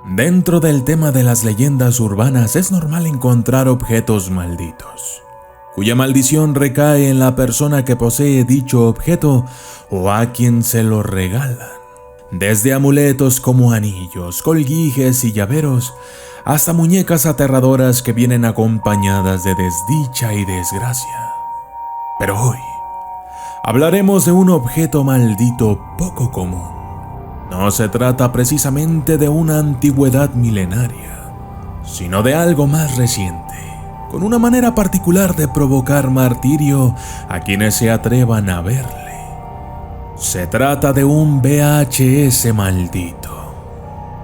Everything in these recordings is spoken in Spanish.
Dentro del tema de las leyendas urbanas es normal encontrar objetos malditos, cuya maldición recae en la persona que posee dicho objeto o a quien se lo regalan. Desde amuletos como anillos, colguijes y llaveros, hasta muñecas aterradoras que vienen acompañadas de desdicha y desgracia. Pero hoy hablaremos de un objeto maldito poco común. No se trata precisamente de una antigüedad milenaria, sino de algo más reciente, con una manera particular de provocar martirio a quienes se atrevan a verle. Se trata de un VHS maldito,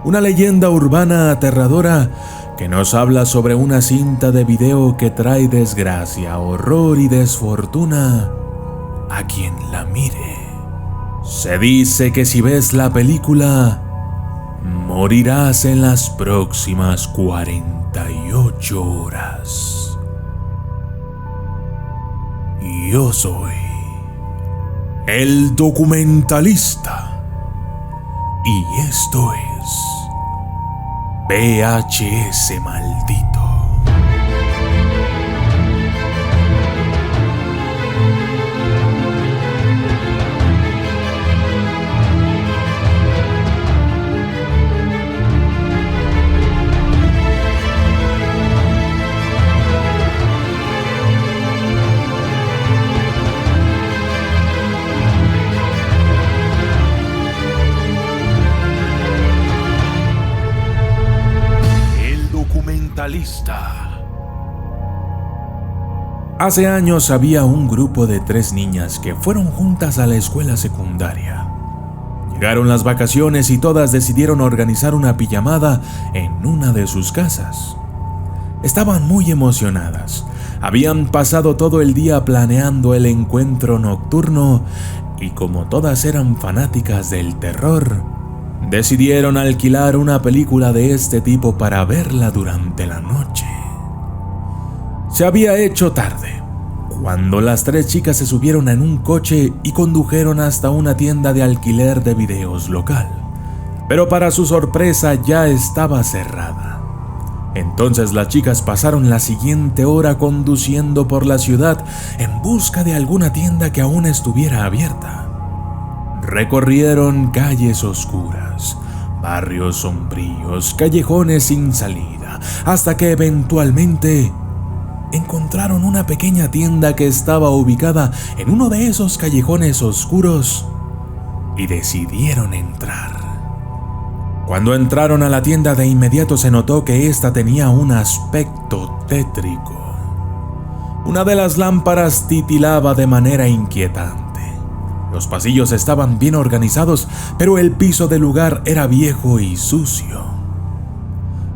una leyenda urbana aterradora que nos habla sobre una cinta de video que trae desgracia, horror y desfortuna a quien la mire. Se dice que si ves la película, morirás en las próximas 48 horas. Yo soy el documentalista y esto es VHS Maldito. Hace años había un grupo de 3 niñas que fueron juntas a la escuela secundaria. Llegaron las vacaciones y todas decidieron organizar una pijamada en una de sus casas. Estaban muy emocionadas. Habían pasado todo el día planeando el encuentro nocturno y como todas eran fanáticas del terror, decidieron alquilar una película de este tipo para verla durante la noche. Se había hecho tarde, cuando las 3 chicas se subieron en un coche y condujeron hasta una tienda de alquiler de videos local, pero para su sorpresa ya estaba cerrada. Entonces las chicas pasaron la siguiente hora conduciendo por la ciudad en busca de alguna tienda que aún estuviera abierta. Recorrieron calles oscuras, barrios sombríos, callejones sin salida, hasta que eventualmente encontraron una pequeña tienda que estaba ubicada en uno de esos callejones oscuros y decidieron entrar. Cuando entraron a la tienda, de inmediato se notó que esta tenía un aspecto tétrico. Una de las lámparas titilaba de manera inquietante. Los pasillos estaban bien organizados, pero el piso del lugar era viejo y sucio.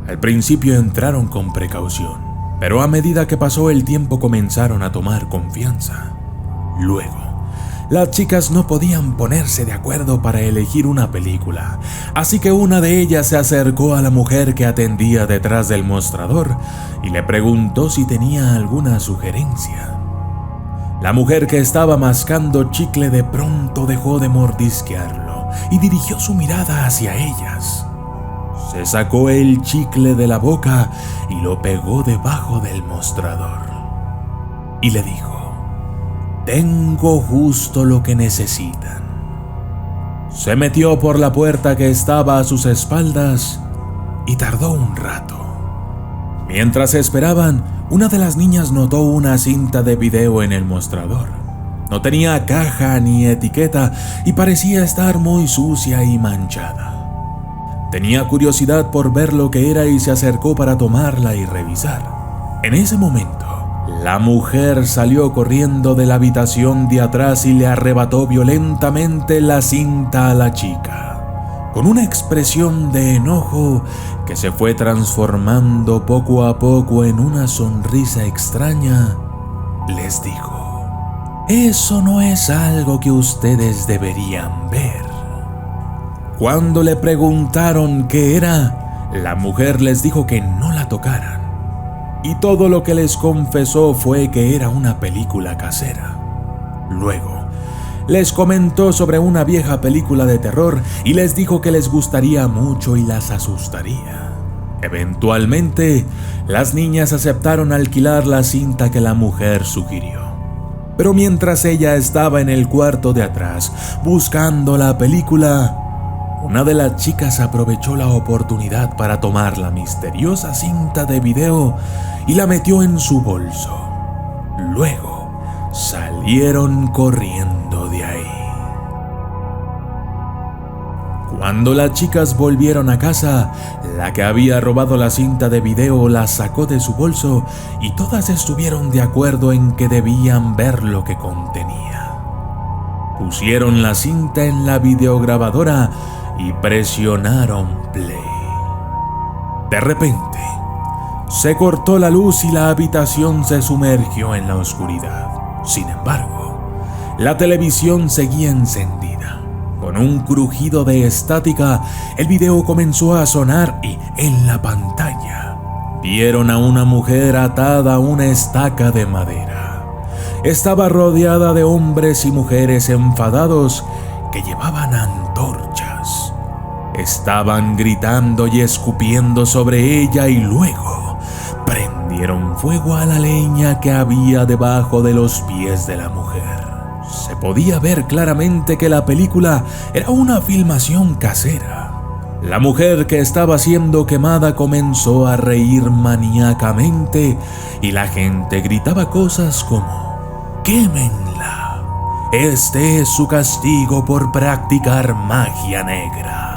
Al principio entraron con precaución, pero a medida que pasó el tiempo comenzaron a tomar confianza. Luego, las chicas no podían ponerse de acuerdo para elegir una película, así que una de ellas se acercó a la mujer que atendía detrás del mostrador y le preguntó si tenía alguna sugerencia. La mujer, que estaba mascando chicle, de pronto dejó de mordisquearlo y dirigió su mirada hacia ellas. Se sacó el chicle de la boca y lo pegó debajo del mostrador. Y le dijo: «Tengo justo lo que necesitan». Se metió por la puerta que estaba a sus espaldas y tardó un rato. Mientras esperaban, una de las niñas notó una cinta de video en el mostrador. No tenía caja ni etiqueta y parecía estar muy sucia y manchada. Tenía curiosidad por ver lo que era y se acercó para tomarla y revisar. En ese momento, la mujer salió corriendo de la habitación de atrás y le arrebató violentamente la cinta a la chica. Con una expresión de enojo que se fue transformando poco a poco en una sonrisa extraña, les dijo: «Eso no es algo que ustedes deberían ver». Cuando le preguntaron qué era, la mujer les dijo que no la tocaran, y todo lo que les confesó fue que era una película casera. Luego, Les comentó sobre una vieja película de terror y les dijo que les gustaría mucho y las asustaría. Eventualmente, las niñas aceptaron alquilar la cinta que la mujer sugirió. Pero mientras ella estaba en el cuarto de atrás buscando la película, una de las chicas aprovechó la oportunidad para tomar la misteriosa cinta de video y la metió en su bolso. Luego, salieron corriendo de ahí. Cuando las chicas volvieron a casa, la que había robado la cinta de video la sacó de su bolso y todas estuvieron de acuerdo en que debían ver lo que contenía. Pusieron la cinta en la videograbadora y presionaron play. De repente, se cortó la luz y la habitación se sumergió en la oscuridad. Sin embargo, la televisión seguía encendida. Con un crujido de estática, el video comenzó a sonar y en la pantalla vieron a una mujer atada a una estaca de madera. Estaba rodeada de hombres y mujeres enfadados que llevaban antorchas. Estaban gritando y escupiendo sobre ella y luego prendieron fuego a la leña que había debajo de los pies de la mujer. Se podía ver claramente que la película era una filmación casera. La mujer que estaba siendo quemada comenzó a reír maníacamente y la gente gritaba cosas como «¡Quémenla! Este es su castigo por practicar magia negra».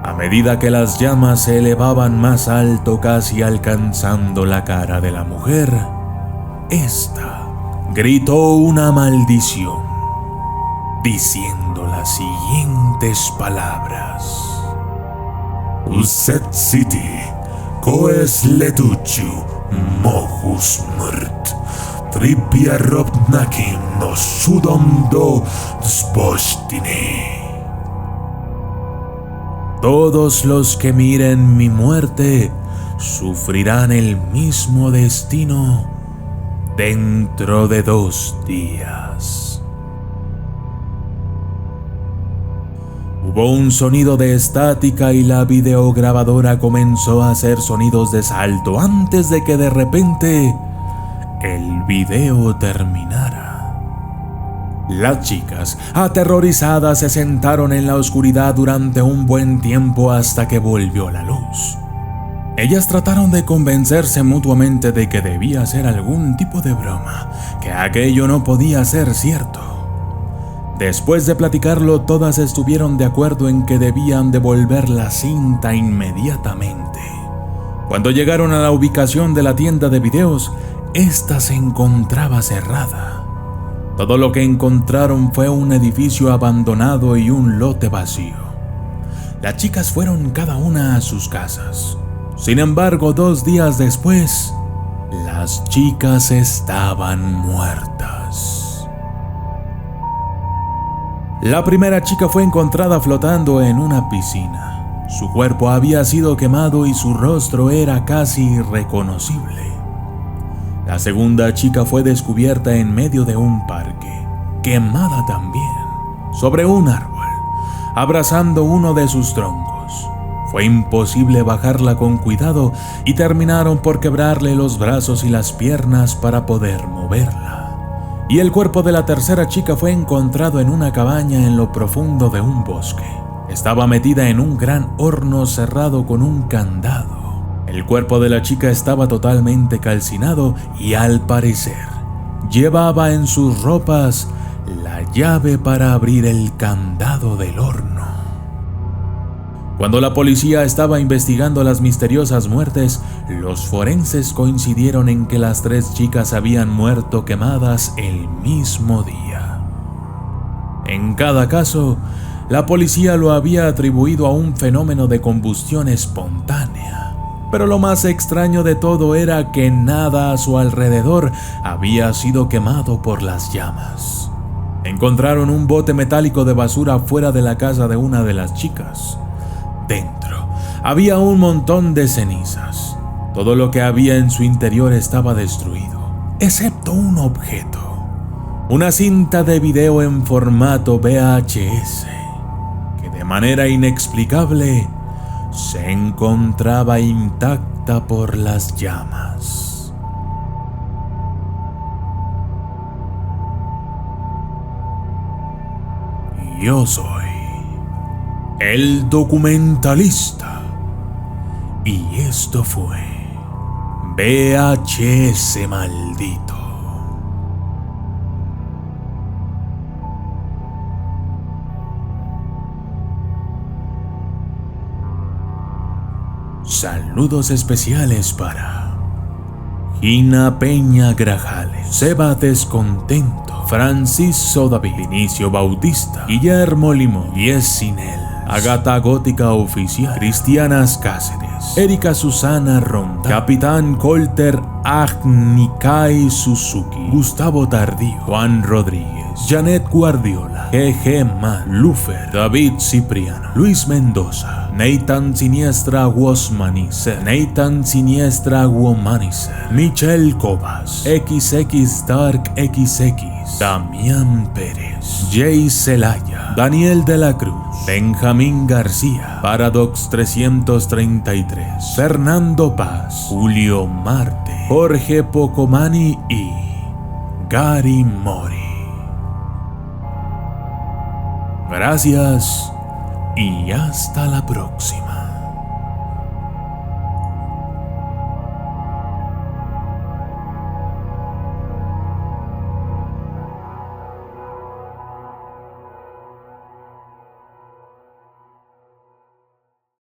A medida que las llamas se elevaban más alto, casi alcanzando la cara de la mujer, esta gritó una maldición, diciendo las siguientes palabras: Uset City, Koes Letuchu, Mohus Murt, Tripia Robnakim no Sudom do Spostine. Todos los que miren mi muerte sufrirán el mismo destino dentro de 2 días. Hubo un sonido de estática y la videograbadora comenzó a hacer sonidos de salto antes de que de repente el video terminara. Las chicas, aterrorizadas, se sentaron en la oscuridad durante un buen tiempo hasta que volvió la luz. Ellas trataron de convencerse mutuamente de que debía ser algún tipo de broma, que aquello no podía ser cierto. Después de platicarlo, todas estuvieron de acuerdo en que debían devolver la cinta inmediatamente. Cuando llegaron a la ubicación de la tienda de videos, esta se encontraba cerrada. Todo lo que encontraron fue un edificio abandonado y un lote vacío. Las chicas fueron cada una a sus casas. Sin embargo, 2 días después, las chicas estaban muertas. La primera chica fue encontrada flotando en una piscina. Su cuerpo había sido quemado y su rostro era casi irreconocible. La segunda chica fue descubierta en medio de un parque, quemada también, sobre un árbol, abrazando uno de sus troncos. Fue imposible bajarla con cuidado y terminaron por quebrarle los brazos y las piernas para poder moverla. Y el cuerpo de la tercera chica fue encontrado en una cabaña en lo profundo de un bosque. Estaba metida en un gran horno cerrado con un candado. El cuerpo de la chica estaba totalmente calcinado y al parecer llevaba en sus ropas la llave para abrir el candado del horno. Cuando la policía estaba investigando las misteriosas muertes, los forenses coincidieron en que las 3 chicas habían muerto quemadas el mismo día. En cada caso, la policía lo había atribuido a un fenómeno de combustión espontánea. Pero lo más extraño de todo era que nada a su alrededor había sido quemado por las llamas. Encontraron un bote metálico de basura fuera de la casa de una de las chicas. Dentro había un montón de cenizas. Todo lo que había en su interior estaba destruido, excepto un objeto. Una cinta de video en formato VHS que de manera inexplicable se encontraba intacta por las llamas. Yo soy el documentalista y esto fue VHS Maldito. Saludos especiales para Gina Peña Grajales, Seba Descontento, Francisco David, Vinicio Bautista, Guillermo Limón, Yesinel, Agata Gótica Oficial, Cristianas Cáceres, Erika Susana Ronda, Capitán Colter Agnikai Suzuki, Gustavo Tardío, Juan Rodríguez, Janet Guardiola, G.G. Man, Lufer, David Cipriano, Luis Mendoza, Nathan Siniestra Wosmanicer, Nathan Siniestra Womanicer, Michelle Cobas, XX Dark XX, Damián Pérez, Jay Celaya, Daniel de la Cruz, Benjamín García, Paradox 333, Fernando Paz, Julio Marte, Jorge Pocomani y Gary Mori. Gracias y hasta la próxima.